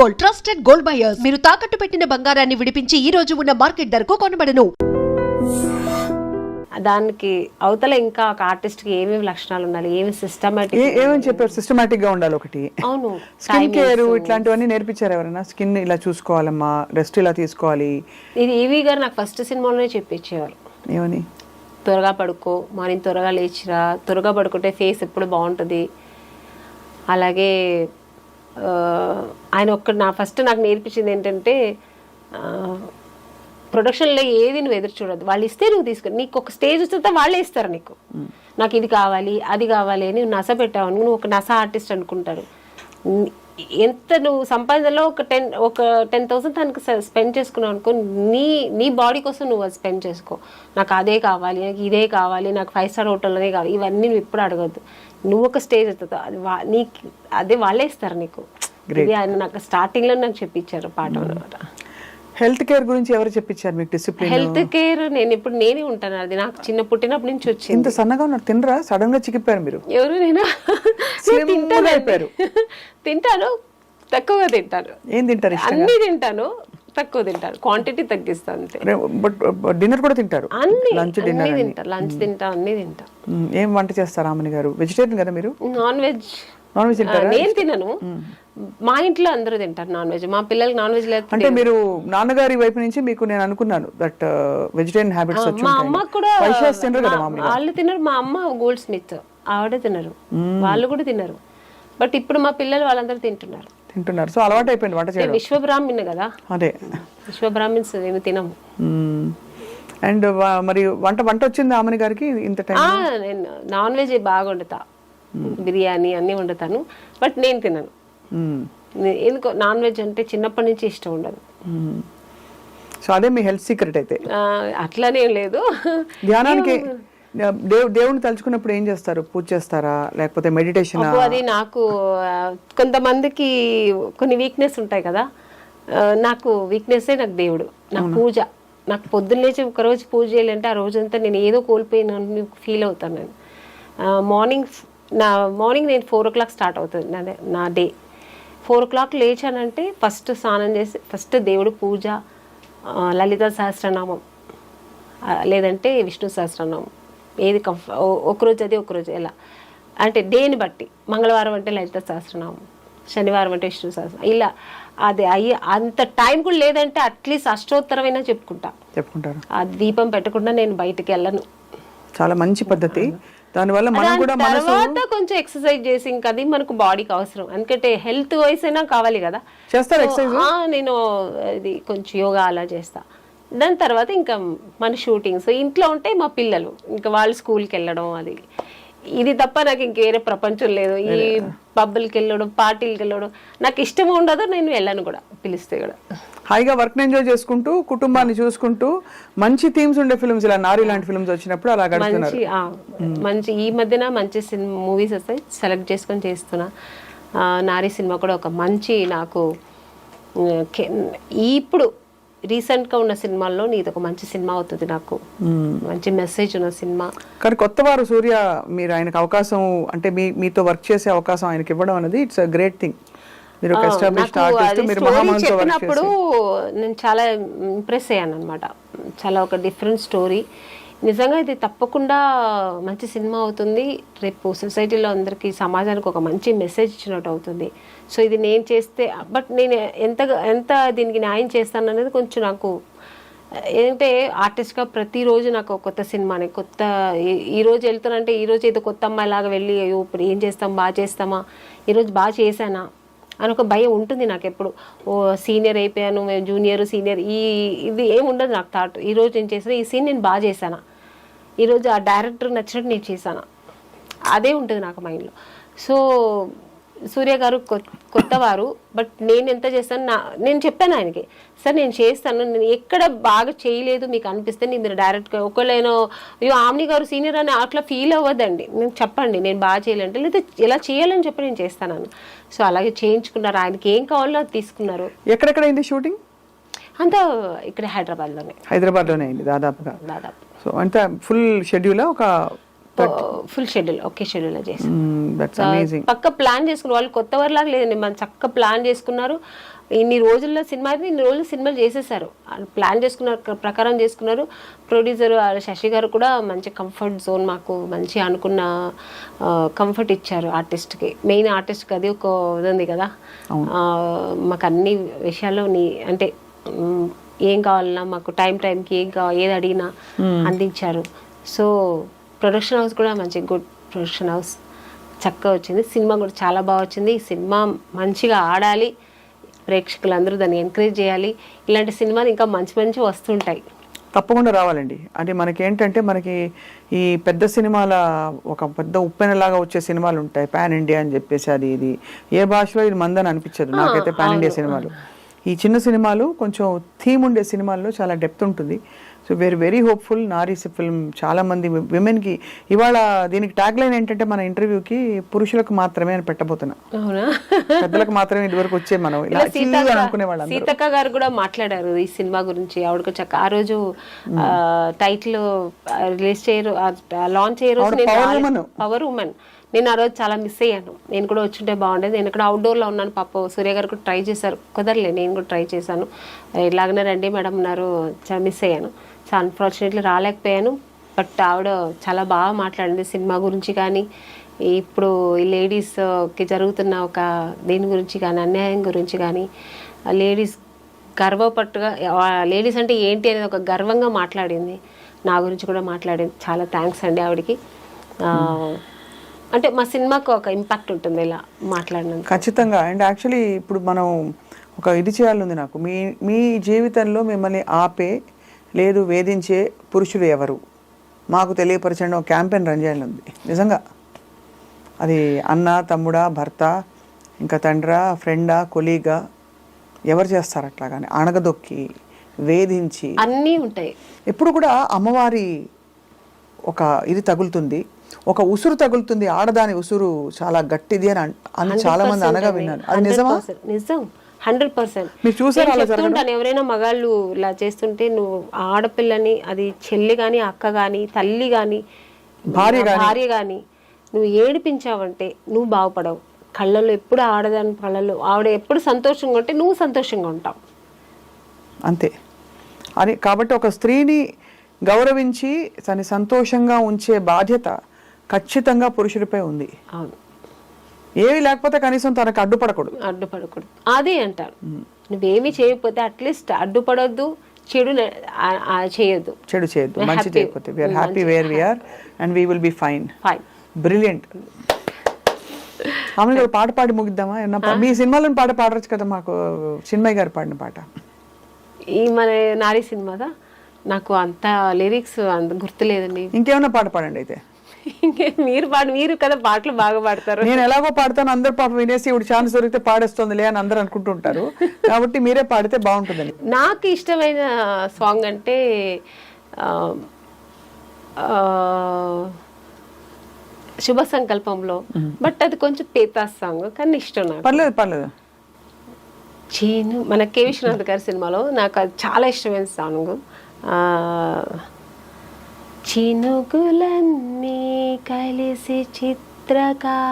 Gold, trusted gold buyers. మీరు తాకట్టు పెట్టిన బంగారాన్ని విడిపించి ఈ రోజు ఉన్న మార్కెట్ ధరకు కొనబడను. దానికి అవతల ఇంకా ఒక ఆర్టిస్ట్ కి ఏమేమి లక్షణాలు ఉండాలి, ఏమి సిస్టమాటిక్ ఏమని చెప్పారు? సిస్టమాటిక్ గా ఉండాలి ఒకటి. అవును, స్కిన్ కేర్ ఇట్లాంటివన్నీ నేర్పించారు ఎవరైనా? స్కిన్ ఇలా చూసుకోవాలమ్మా, రెస్ట్ ఇలా తీసుకోవాలి. ఇది ఈవీ గారు నాకు ఫస్ట్ సినిమాలోనే చెప్పించేవారు. ఏమని? త్వరగా పడుకో, మార్నింగ్ త్వరగా లేచిరా, త్వరగా పడుకుంటే ఫేస్ ఎప్పుడు బాగుంటుంది. అలాగే ఆయన నాకు నేర్పించింది ఏంటంటే, ప్రొడక్షన్లో ఏది నువ్వు ఎదురు చూడద్దు, వాళ్ళు ఇస్తే నువ్వు తీసుకో. నీకు ఒక స్టేజ్ వస్తే వాళ్ళే ఇస్తారు నీకు. నాకు ఇది కావాలి అది కావాలి అని నువ్వు నస పెట్టావు, నువ్వు ఒక నస ఆర్టిస్ట్ అనుకుంటారు. ఎంత నువ్వు సంపాదనలో ఒక 10,000 తనకు స్పెండ్ చేసుకున్నావు అనుకో, నీ బాడీ కోసం నువ్వు అది స్పెండ్ చేసుకో. నాకు అదే కావాలి, నాకు ఇదే కావాలి, నాకు 5 స్టార్ హోటల్లోనే కావాలి, ఇవన్నీ నువ్వు ఎప్పుడు అడగద్దు. నువ్వు ఒక స్టేజ్ వస్తుంది, అది అదే వాళ్ళే ఇస్తారు నీకు. ఇది ఆయన నాకు స్టార్టింగ్లో నాకు చెప్పించారు పాఠం అనమాట. హెల్త్ కేర్ గురించి ఎవరు చెప్పించారు మీకు? డిసిప్లిన్ హెల్త్ కేర్ నేనే ఉంటాను. అది నాకు చిన్న పుట్టినప్పటి నుంచి వచ్చింది. ఇంత సన్నగా ఉన్నారు, తినరా? సడన్ గా చిక్కిపోయారు మీరు. ఎవరు? తింటాను, తక్కువగా తింటాను. ఏం తింటారు? అన్ని తింటాను, తక్కువ తింటాను, క్వాంటిటీ తగ్గిస్తాను అంతే. డిన్నర్ కూడా తింటారు? లంచ్ తింటా, అన్ని తింటా. ఏం వంట చేస్తారు ఆమెని గారు? వెజిటేరియన్ కదా మీరు? నాన్ వెజ్ తింటారా? నేను తినను, మా ఇంట్లో అందరూ తింటారు నాన్ వెజ్. మా పిల్లలకి నాన్ వెజ్ లేదు. అంటే మీరు నాన్నగారి వైపు నుంచి మీకు నేను అనుకున్నాను దట్ వెజిటేరియన్ హ్యాబిట్స్ వచ్చి మా అమ్మ కూడా తినరు కదా? వాళ్ళు తినరు. మా అమ్మ గోల్డ్ స్మిత్, ఆవిడ తినరు, వాళ్ళు కూడా తినరు. బట్ ఇప్పుడు మా పిల్లలు వాళ్ళందరూ తింటున్నారు. సో అలవాటు అయిపోయింది వంట చేయడం. విశ్వబ్రాహ్మణ్ కదా, అదే విశ్వబ్రాహ్మణ్స్ మేము తినము. అండ్ మరి వంట వచ్చింది ఆమెని గారికి ఇంత టైం? నేను నాన్ వెజ్ బాగా వండుతా, బిర్యానీ అన్ని వండుతాను, బట్ నేను తినను. ఎందుకో నాన్ వెజ్ అంటే చిన్నప్పటి నుంచి ఇష్టం ఉండదు. సో అదే మీ హెల్త్ సీక్రెట్ అయితే? అట్లానే లేదు. ధ్యానానికి దేవుని తలుచుకున్నప్పుడు ఏం చేస్తారు? పూజ చేస్తారా లేకపోతే మెడిటేషన్? అది నాకు కొంతమందికి కొన్ని వీక్నెస్ ఉంటాయి కదా, నాకు వీక్నెస్సే నాకు దేవుడు. నాకు పూజ, నాకు పొద్దున్న లేచి ఒకరోజు పూజ చేయాలంటే ఆ రోజంతా నేను ఏదో కోల్పోయిన ఫీల్ అవుతాను. నేను మార్నింగ్ నేను 4 o'clock స్టార్ట్ అవుతుంది నా డే. 4 o'clock లేచానంటే ఫస్ట్ స్నానం చేసి ఫస్ట్ దేవుడు పూజ, లలిత సహస్రనామం లేదంటే విష్ణు సహస్రనామం, ఏది ఒకరోజు అది ఒకరోజు ఎలా అంటే డేని బట్టి. మంగళవారం అంటే లలిత సహస్రనామం, శనివారం అంటే విష్ణు సహస్రనామం, ఇలా అది అంత టైం కూడా లేదంటే అట్లీస్ట్ అష్టోత్తరమైనా చెప్పుకుంటారు. ఆ దీపం పెట్టకుండా నేను బయటికి వెళ్ళను. చాలా మంచి పద్ధతి. దానివల్ల మనం కూడా తర్వాత కొంచెం ఎక్సర్సైజ్ చేసి, ఇంకా అది మనకు బాడీకి అవసరం, ఎందుకంటే హెల్త్ వైస్ అయినా కావాలి కదా. చేస్తారు ఎక్సర్సైజ్? నేను ఇది కొంచెం యోగా అలా చేస్తా. దాని తర్వాత ఇంకా మన షూటింగ్స్ ఇంట్లో ఉంటే మా పిల్లలు ఇంకా వాళ్ళు స్కూల్కి వెళ్ళడం, అది ఇది తప్ప నాకు ఇంకేరే ప్రపంచం లేదు. ఈ పబ్బులకి వెళ్ళడం, పార్టీలకి వెళ్ళడం నాకు ఇష్టం ఉండదు, నేను వెళ్ళను కూడా, పిలిస్తే కూడా. హాయిగా వర్క్ ఎంజాయ్ చేసుకుంటూ కుటుంబాన్ని చూసుకుంటూ మంచి థీమ్స్ ఉండే ఫిల్మ్స్, ఇలా నారి లాంటి ఫిల్మ్స్ వచ్చినప్పుడు అలా గడుపుతున్నారు. మంచి ఈ మధ్యన మంచి మూవీస్ వస్తాయి, సెలెక్ట్ చేసుకొని చేస్తున్నా. నారి సినిమా కూడా ఒక మంచి నాకు ఇప్పుడు రీసెంట్గా ఉన్న సినిమాల్లో ఇది ఒక మంచి సినిమా అవుతుంది, నాకు మంచి మెసేజ్ ఉన్న సినిమా. కానీ కొత్తవారు సూర్య, మీరు ఆయనకు అవకాశం అంటే మీతో వర్క్ చేసే అవకాశం ఆయనకి ఇవ్వడం అనేది ఇట్స్ గ్రేట్ థింగ్. మీరు ఒక ఎస్టాబ్లిష్డ్ ఆర్టిస్ట్, మీరు మహామహంతో వర్క్ చేసి నేను చాలా ఇంప్రెస్ అయ్యాను అనమాట. చాలా ఒక డిఫరెంట్ స్టోరీ. నిజంగా ఇది తప్పకుండా మంచి సినిమా అవుతుంది. రేపు సొసైటీలో అందరికీ, సమాజానికి ఒక మంచి మెసేజ్ ఇచ్చినట్టు అవుతుంది. సో ఇది నేను చేస్తే, బట్ నేను ఎంత దీనికి న్యాయం చేస్తాను అనేది కొంచెం నాకు ఏంటంటే, ఆర్టిస్ట్గా ప్రతిరోజు నాకు కొత్త సినిమాని, కొత్త ఈరోజు వెళ్తానంటే ఈరోజు ఏదో కొత్త అమ్మాయిలాగా వెళ్ళి ఇప్పుడు ఏం చేస్తాం, బాగా చేస్తామా, ఈరోజు బాగా చేశానా అని ఒక భయం ఉంటుంది నాకు ఎప్పుడు. సీనియర్ అయిపోయాను, మేము జూనియర్ సీనియర్ ఇది ఏమి ఉండదు నాకు థాట్. ఈరోజు నేను చేసిన ఈ సీన్ నేను బాగా చేశానా, ఈరోజు ఆ డైరెక్టర్ నచ్చినట్టు నేను చేశానా, అదే ఉంటుంది నాకు మైండ్లో. సో సూర్య గారు కొత్తవారు, బట్ నేను ఎంత చేస్తాను, నేను చెప్పాను ఆయనకి, సార్ నేను చేస్తాను, నేను ఎక్కడ బాగా చేయలేదు మీకు అనిపిస్తే మీరు డైరెక్ట్గా ఒకళ్ళేనో అయ్యో ఆమ్ని గారు సీనియర్ అని అట్లా ఫీల్ అవ్వద్దండి, నేను చెప్పండి నేను బాగా చేయాలంటే, లేదా ఎలా చేయాలని చెప్పి నేను చేస్తాను. సో అలాగే చేయించుకున్నారు, ఆయనకి ఏం కావాలో అది తీసుకున్నారు. ఎక్కడెక్కడ అయింది షూటింగ్? అంతా ఇక్కడ హైదరాబాద్లోనే అయింది దాదాపుగా. సో అంతా ఫుల్ షెడ్యూల్ ఒక ఫుల్ షెడ్యూల్ ఒకే షెడ్యూల్ చేసాం. That's amazing. పక్క ప్లాన్ చేసుకున్నారు వాళ్ళు, కొత్త వారిలాగా లేదండి, మనం చక్కగా ప్లాన్ చేసుకున్నారు. ఇన్ని రోజుల్లో సినిమా అయితే ఇన్ని రోజులు సినిమాలు చేసేసారు, ప్లాన్ చేసుకున్నారు, ప్రకారం చేసుకున్నారు. ప్రొడ్యూసర్ శశి గారు కూడా మంచి కంఫర్ట్ జోన్, మాకు మంచి అనుకున్న కంఫర్ట్ ఇచ్చారు ఆర్టిస్ట్కి. మెయిన్ ఆర్టిస్ట్కి అది ఒక ఇది ఉంది కదా, మాకు అన్ని విషయాల్లో అంటే ఏం కావాలన్నా మాకు టైంకి ఏది అడిగినా అందించారు. సో ప్రొడక్షన్ హౌస్ కూడా మంచి గుడ్ ప్రొడక్షన్ హౌస్, చక్కగా వచ్చింది. సినిమా కూడా చాలా బాగా వచ్చింది. ఈ సినిమా మంచిగా ఆడాలి, ప్రేక్షకులందరూ దాన్ని ఎంకరేజ్ చేయాలి. ఇలాంటి సినిమాలు ఇంకా మంచి వస్తుంటాయి, తప్పకుండా రావాలండి. అంటే మనకి మనకి ఈ పెద్ద సినిమాల ఒక పెద్ద ఉప్పెనలాగా వచ్చే సినిమాలు ఉంటాయి, పాన్ ఇండియా అని చెప్పేసి, అది ఇది ఏ భాషలో ఇది మందని అనిపించదు నాకైతే పాన్ ఇండియా సినిమాలు. ఈ చిన్న సినిమాలు కొంచెం థీమ్ ఉండే సినిమాల్లో చాలా డెప్త్ ఉంటుంది. So we are very hopeful. నారీస్ ఫిల్మ్ చాలా మంది విమెన్కి, ఇవాళ దీనికి ట్యాగ్ లైన్ ఏంటంటే మన ఇంటర్వ్యూకి పురుషులకు మాత్రమే అని పెట్టబోతున్నా, పెద్దలకు మాత్రమే ఇదివరకు వచ్చే మనం అనుకునే వాళ్ళు. సీతక్క గారు కూడా మాట్లాడారు ఈ సినిమా గురించి. ఆవిడకు చక్క ఆ రోజు టైటిల్ రిలీజ్ చేయరు, లాంచ్ చేయరు, పవర్ ఉమెన్. నేను ఆ రోజు చాలా మిస్ అయ్యాను. నేను కూడా వచ్చుంటే బాగుండేది. నేను ఇక్కడ అవుట్డోర్లో ఉన్నాను. పాప సూర్య గారు కూడా ట్రై చేశారు, కుదరలే. నేను కూడా ట్రై చేశాను, ఇలాగనే రండి మేడం అన్నారు. చాలా మిస్ అయ్యాను. So unfortunately రాలేకపోయాను. బట్ ఆవిడ చాలా బాగా మాట్లాడింది సినిమా గురించి కానీ, ఇప్పుడు ఈ లేడీస్కి జరుగుతున్న ఒక దీని గురించి కానీ, అన్యాయం గురించి కానీ, లేడీస్ గర్వపట్టుగా, లేడీస్ అంటే ఏంటి అనేది ఒక గర్వంగా మాట్లాడింది. నా గురించి కూడా మాట్లాడింది. చాలా థ్యాంక్స్ అండి ఆవిడకి. అంటే మా సినిమాకు ఒక ఇంపాక్ట్ ఉంటుంది ఇలా మాట్లాడినందుకు. ఖచ్చితంగా. అండ్ యాక్చువల్లీ ఇప్పుడు మనం ఒక ఇది చేయాలనుంది నాకు, మీ జీవితంలో మిమ్మల్ని ఆపే లేదు వేధించే పురుషులు ఎవరు మాకు తెలియపరచండి, ఒక క్యాంపెయిన్ రన్ చేయాలనుంది నిజంగా. అది అన్న, తమ్ముడా, భర్త, ఇంకా తండ్రా, ఫ్రెండా, కొలీగా, ఎవరు చేస్తారు అట్లా? కానీ అణగదొక్కి వేధించి అన్నీ ఉంటాయి. ఎప్పుడు కూడా అమ్మవారి ఒక ఇది తగులుతుంది, ఒక ఉసురు తగులుతుంది, ఆడదాని ఉసురు చాలా గట్టిది అని చాలా మంది అనగా విన్నాను. అది నిజమా? నిజం, 100%. మీరు చూసారా? చెప్తుంటాను ఎవరైనా మగాళ్ళు ఇలా చేస్తుంటే, నువ్వు ఆడపిల్లని, అది చెల్లి కానీ, అక్క కానీ, తల్లి కానీ, భార్య కానీ నువ్వు ఏడిపించావంటే నువ్వు బాగుపడవు. కళ్ళల్లో ఎప్పుడు ఆడదాని కళ్ళల్లో, ఆవిడ ఎప్పుడు సంతోషంగా ఉంటే నువ్వు సంతోషంగా ఉంటావు, అంతే. అని కాబట్టి ఒక స్త్రీని గౌరవించి తను సంతోషంగా ఉంచే బాధ్యత ఖచ్చితంగా పురుషుడిపై ఉంది. అవును. ఏవి లేకపోతే కనీసం తనకు అడ్డుపడకూడదు. అదే అంటారు. నువ్వేమి చేయకపోతే అట్లీస్ట్ అడ్డుపడొద్దు, చెడు చేయొద్దు, మంచి చేయకపోతే. We are happy where we are and we will be fine. Brilliant. ఆమె పాట పాడి ముగిద్దామా? మీ సినిమాలో పాట పాడవచ్చు కదా మాకు, చిన్మయ్య గారు పాడిన పాట. ఈ మన నారీ సినిమాదా? నాకు అంత లిరిక్స్ అంత గుర్తులేదండి. ఇంకేమైనా పాట పాడండి అయితే. మీరు కదా పాటలు బాగా పాడతారు. నేను ఎలాగో పాడతాను, అందరు పాప వినేసి ఇప్పుడు ఛాన్స్ దొరికితే పాడేస్తుందిలే అని అందరూ అనుకుంటుంటారు. కాబట్టి మీరే పాడితే బాగుంటుందని. నాకు ఇష్టమైన సాంగ్ అంటే శుభ సంకల్పంలో, బట్ అది కొంచెం పేతాస్ సాంగ్, కానీ ఇష్టం నాకు. పర్లేదు. చీను మన కె విశ్వనాథ్ గారి సినిమాలో నాకు అది చాలా ఇష్టమైన సాంగ్. చినుకులన్నీ కలిసి చిత్రకావేరి,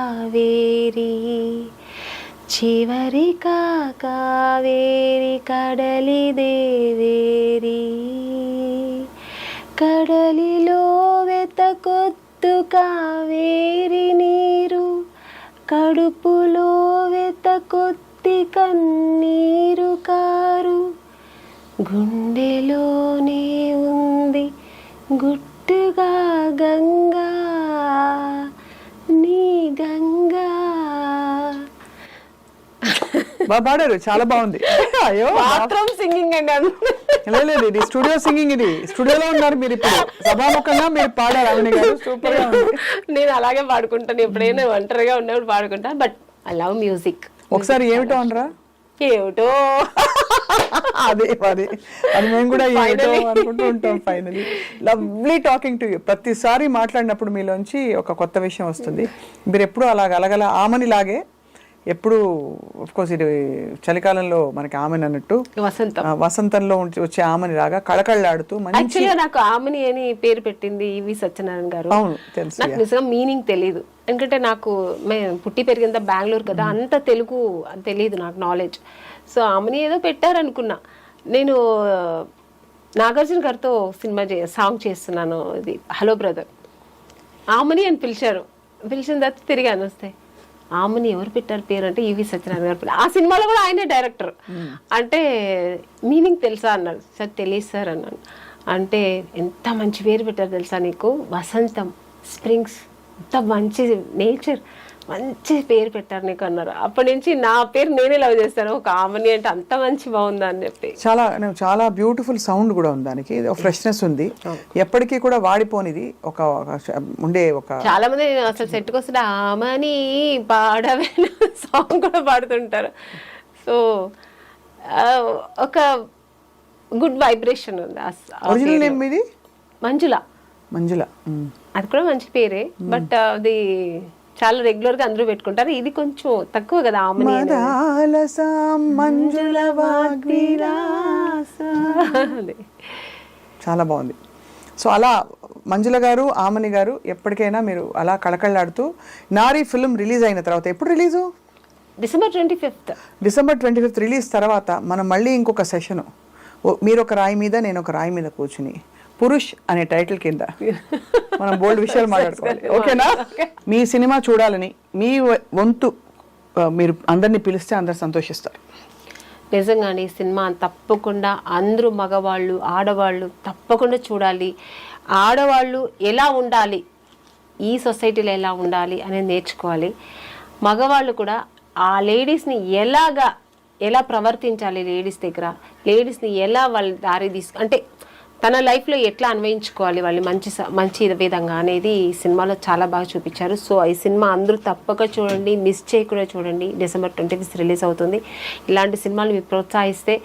చివరి కావేరి కడలి దేవేరి, కడలిలో వెతకొత్తు కావేరి నీరు, కడుపులో వెతకొత్తి కన్నీరు కారు, గుండెలోనే ఉంది గుట్టుగా గంగా, నీ గంగా. బాగా పాడారు, చాలా బాగుంది. అయ్యో సింగింగ్ అండి. లేదు, ఇది స్టూడియో సింగింగ్. ఇది స్టూడియోలో ఉన్నారు మీరు, ఇప్పుడు సభాముఖంగా మీరు పాడారు. అవన్నీ గారు సూపర్ గా ఉంది. నేను అలాగే పాడుకుంటాను, ఎప్పుడైనా ఒంటరిగా ఉన్నప్పుడు పాడుకుంటాను. But I love music. ఒకసారి ఏమిటో అనరా? ఏమిటో అదే అది మేము కూడా ఏమిటో అనుకుంటూ ఉంటాం. Finally lovely talking to you. ప్రతిసారి మాట్లాడినప్పుడు మీలోంచి ఒక కొత్త విషయం వస్తుంది. మీరు ఎప్పుడు అలాగ అలగల ఆమని లాగే ఎప్పుడు కోర్స్ ఇది చలికాలంలో మనకి ఆమెని అన్నట్టు వసంతం. వసంతంలో వచ్చే ఆమెని రాగా కళకళలాడుతూ మంచి. యాక్చువల్గా నాకు ఆమెని అని పేరు పెట్టింది ఈవి సత్యనారాయణ గారు. అవును తెలుసు. నాకు నిజంగా మీనింగ్ తెలియదు, ఎందుకంటే నాకు పుట్టి పెరిగిందా బెంగళూరు కదా, అంత తెలుగు తెలియదు నాకు నాలెడ్జ్. సో ఆమెని ఏదో పెట్టారనుకున్నా. నేను నాగార్జున గారితో సినిమా సాంగ్ చేస్తున్నాను, ఇది హలో బ్రదర్. ఆమెని అని పిలిచారు, పిలిచిన తర్వాత తిరిగాను వస్తే ఆమెని ఎవరు పెట్టారు పేరు అంటే ఈవి సత్యనారాయణ గారు. ఆ సినిమాలో కూడా ఆయనే డైరెక్టర్. అంటే మీనింగ్ తెలుసా అన్నారు. సార్ తెలియదు సార్ అన్నాను. అంటే ఎంత మంచి పేరు పెట్టారు తెలుసా నీకు, వసంతం, స్ప్రింగ్స్, ఎంత మంచి నేచర్, మంచి పేరు పెట్టారు నీకు అన్నారు. అప్పటి నుంచి నా పేరు నేనే లవ్ చేస్తాను, ఒక ఆమెని అంటే అంత మంచి బాగుందా అని చెప్పి. చాలా బ్యూటిఫుల్ సౌండ్ కూడా ఉంది దానికి, ఫ్రెష్నెస్ ఉంది, ఎప్పటికీ కూడా వాడిపోనిది. ఒక ఉండే ఒక చాలా మంది అసలు సెట్కి వస్తుంటే ఆమెని పాడవే సాంగ్ కూడా పాడుతుంటారు. సో ఒక గుడ్ వైబ్రేషన్ ఉంది. ఒరిజినల్ నేమ్ ఇది మంజుల. మంజుల అది కూడా మంచి పేరే, బట్ అది చాలా రెగ్యులర్ గా అందరూ పెట్టుకుంటారు. ఇది కొంచెం తక్కువ కదా ఆమెని. చాలా బాగుంది. సో అలా మంజుల గారు, ఆమని గారు ఎప్పటికైనా మీరు అలా కళకళలాడుతూ. నారీ ఫిల్మ్ రిలీజ్ అయిన తర్వాత, ఎప్పుడు release? December 25th. December 25th release తర్వాత మనం మళ్ళీ ఇంకొక సెషను, మీరు ఒక రాయి మీద నేను ఒక రాయి మీద కూర్చుని పురుష్ అనే టైటిల్ కింద మనం బోల్డ్ విషయాలు మాట్లాడుకోవాలి. ఓకేనా? మీ సినిమా చూడాలని మీ వంతు మీరు అందరినీ పిలిస్తే అందరు సంతోషిస్తారు. నిజంగానే ఈ సినిమా తప్పకుండా అందరూ మగవాళ్ళు ఆడవాళ్ళు తప్పకుండా చూడాలి. ఆడవాళ్ళు ఎలా ఉండాలి, ఈ సొసైటీలో ఎలా ఉండాలి అనేది నేర్చుకోవాలి. మగవాళ్ళు కూడా ఆ లేడీస్ని ఎలా ప్రవర్తించాలి, లేడీస్ దగ్గర లేడీస్ని ఎలా వాళ్ళ దారి అంటే తన లైఫ్లో ఎట్లా అన్వయించుకోవాలి వాళ్ళు మంచి విధంగా అనేది ఈ సినిమాలో చాలా బాగా చూపించారు. సో ఈ సినిమా అందరూ తప్పక చూడండి, మిస్ చేయకుండా చూడండి. డిసెంబర్ 25th రిలీజ్ అవుతుంది. ఇలాంటి సినిమాలు మీరు ప్రోత్సహిస్తే